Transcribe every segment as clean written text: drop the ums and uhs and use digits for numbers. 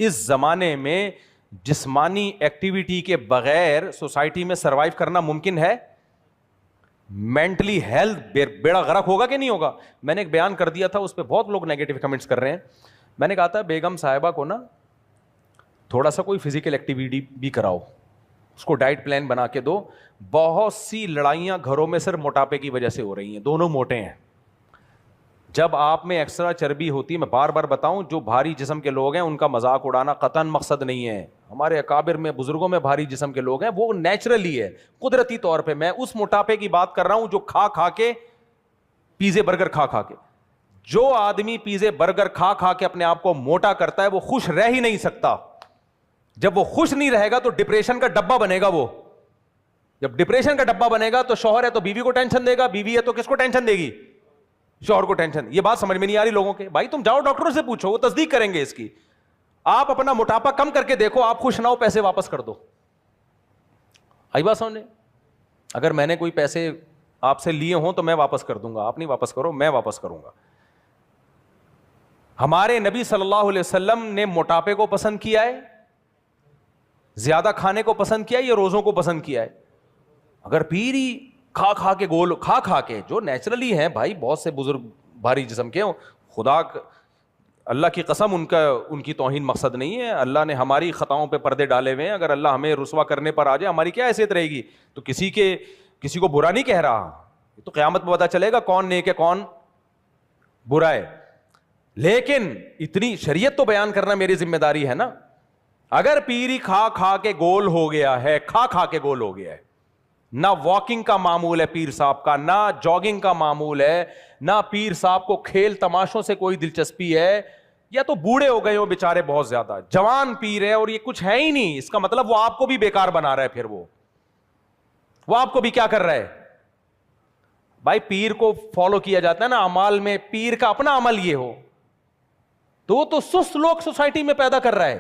اس زمانے میں جسمانی ایکٹیویٹی کے بغیر سوسائٹی میں سروائیو کرنا ممکن ہے؟ مینٹلی ہیلتھ بیڑا غرق ہوگا کہ نہیں ہوگا؟ میں نے ایک بیان کر دیا تھا, اس پہ بہت لوگ نیگیٹو کمنٹس کر رہے ہیں. میں نے کہا تھا بیگم صاحبہ کو نا تھوڑا سا کوئی فزیکل ایکٹیویٹی بھی کراؤ, اس کو ڈائٹ پلان بنا کے دو. بہت سی لڑائیاں گھروں میں صرف موٹاپے کی وجہ سے ہو رہی ہیں, دونوں موٹے ہیں. جب آپ میں ایکسٹرا چربی ہوتی ہے, میں بار بار بتاؤں, جو بھاری جسم کے لوگ ہیں ان کا مذاق اڑانا قطعاً مقصد نہیں ہے. ہمارے اکابر میں بزرگوں میں بھاری جسم کے لوگ ہیں, وہ نیچرلی ہے, قدرتی طور پہ. میں اس موٹاپے کی بات کر رہا ہوں جو کھا کھا کے, پیزے برگر کھا کھا کے. جو آدمی پیزے برگر کھا کھا کے اپنے آپ کو موٹا کرتا ہے وہ خوش رہ ہی نہیں سکتا. جب وہ خوش نہیں رہے گا تو ڈپریشن کا ڈبہ بنے گا. وہ جب ڈپریشن کا ڈبہ بنے گا تو شوہر ہے تو بیوی کو ٹینشن دے گا, بیوی ہے تو کس کو ٹینشن دے گی؟ شوہر کو ٹینشن. یہ بات سمجھ میں نہیں آ رہی لوگوں کے. بھائی تم جاؤ ڈاکٹر سے پوچھو, وہ تصدیق کریں گے اس کی. آپ اپنا موٹاپا کم کر کے دیکھو, آپ خوش نہ ہو پیسے واپس کر دو. آئی بات سمجھنے؟ اگر میں نے کوئی پیسے آپ سے لیے ہوں تو میں واپس کر دوں گا, آپ نہیں واپس کرو, میں واپس کروں گا. ہمارے نبی صلی اللہ علیہ وسلم نے موٹاپے کو پسند کیا ہے, زیادہ کھانے کو پسند کیا ہے, یا روزوں کو پسند کیا ہے؟ اگر پیری کھا کھا کے گول کھا کھا کے, جو نیچرلی ہیں بھائی, بہت سے بزرگ بھاری جسم کے ہوں, خدا اللہ کی قسم ان کی توہین مقصد نہیں ہے. اللہ نے ہماری خطاؤں پہ پردے ڈالے ہوئے ہیں. اگر اللہ ہمیں رسوا کرنے پر آ جائے ہماری کیا حیثیت رہے گی؟ تو کسی کو برا نہیں کہہ رہا, تو قیامت میں پتہ چلے گا کون نیک ہے کون برا ہے. لیکن اتنی شریعت تو بیان کرنا میری ذمہ داری ہے نا. اگر پیری کھا کھا کے گول ہو گیا ہے, کھا کھا کے گول ہو گیا ہے, نہ واکنگ کا معمول ہے پیر صاحب کا, نہ جاگنگ کا معمول ہے, نہ پیر صاحب کو کھیل تماشوں سے کوئی دلچسپی ہے, یا تو بوڑھے ہو گئے ہو بیچارے بہت زیادہ, جوان پیر ہے اور یہ کچھ ہے ہی نہیں, اس کا مطلب وہ آپ کو بھی بیکار بنا رہا ہے. پھر وہ آپ کو بھی کیا کر رہا ہے؟ بھائی پیر کو فالو کیا جاتا ہے نا اعمال میں, پیر کا اپنا عمل یہ ہو تو وہ تو سست لوگ سوسائٹی میں پیدا کر رہا ہے.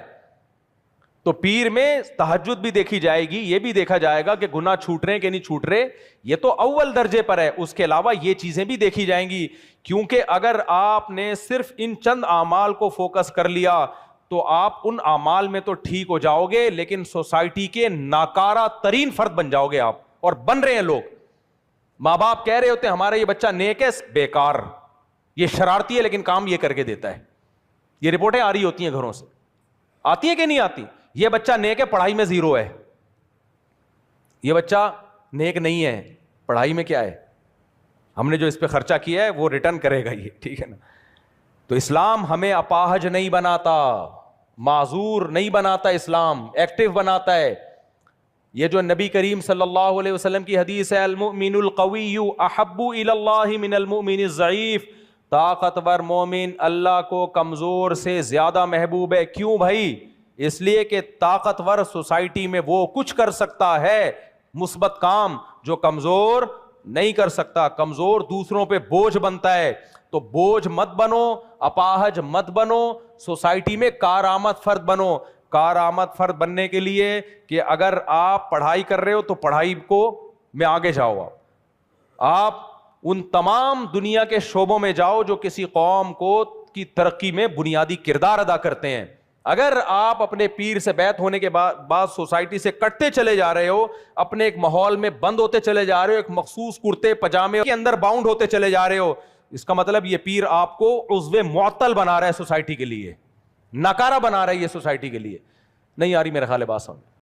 تو پیر میں تہجد بھی دیکھی جائے گی, یہ بھی دیکھا جائے گا کہ گناہ چھوٹ رہے ہیں کہ نہیں چھوٹ رہے, یہ تو اول درجے پر ہے. اس کے علاوہ یہ چیزیں بھی دیکھی جائیں گی, کیونکہ اگر آپ نے صرف ان چند اعمال کو فوکس کر لیا تو آپ ان اعمال میں تو ٹھیک ہو جاؤ گے, لیکن سوسائٹی کے ناکارہ ترین فرد بن جاؤ گے آپ. اور بن رہے ہیں لوگ. ماں باپ کہہ رہے ہوتے ہیں ہمارا یہ بچہ نیک ہے, بیکار, یہ شرارتی ہے لیکن کام یہ کر کے دیتا ہے. یہ رپورٹیں آ رہی ہوتی ہیں گھروں سے, آتی ہیں کہ نہیں آتی؟ یہ بچہ نیک ہے, پڑھائی میں زیرو ہے. یہ بچہ نیک نہیں ہے, پڑھائی میں کیا ہے؟ ہم نے جو اس پہ خرچہ کیا ہے وہ ریٹرن کرے گا یہ, ٹھیک ہے نا. تو اسلام ہمیں اپاہج نہیں بناتا, معذور نہیں بناتا, اسلام ایکٹیو بناتا ہے. یہ جو نبی کریم صلی اللہ علیہ وسلم کی حدیث ہے, المؤمن القوی احب الی اللہ من المؤمن الضعیف, طاقتور مومن اللہ کو کمزور سے زیادہ محبوب ہے. کیوں بھائی؟ اس لیے کہ طاقتور سوسائٹی میں وہ کچھ کر سکتا ہے مثبت کام جو کمزور نہیں کر سکتا. کمزور دوسروں پہ بوجھ بنتا ہے. تو بوجھ مت بنو, اپاہج مت بنو, سوسائٹی میں کارآمد فرد بنو. کارآمد فرد بننے کے لیے کہ اگر آپ پڑھائی کر رہے ہو تو پڑھائی کو میں آگے جاؤ, آپ ان تمام دنیا کے شعبوں میں جاؤ جو کسی قوم کو کی ترقی میں بنیادی کردار ادا کرتے ہیں. اگر آپ اپنے پیر سے بیعت ہونے کے بعد سوسائٹی سے کٹتے چلے جا رہے ہو, اپنے ایک ماحول میں بند ہوتے چلے جا رہے ہو, ایک مخصوص کرتے پجامے کے اندر باؤنڈ ہوتے چلے جا رہے ہو, اس کا مطلب یہ پیر آپ کو عضو معطل بنا رہا ہے سوسائٹی کے لیے, ناکارہ بنا رہا ہے یہ سوسائٹی کے لیے. نہیں آ رہی میرے خیال ہے بات سمجھ.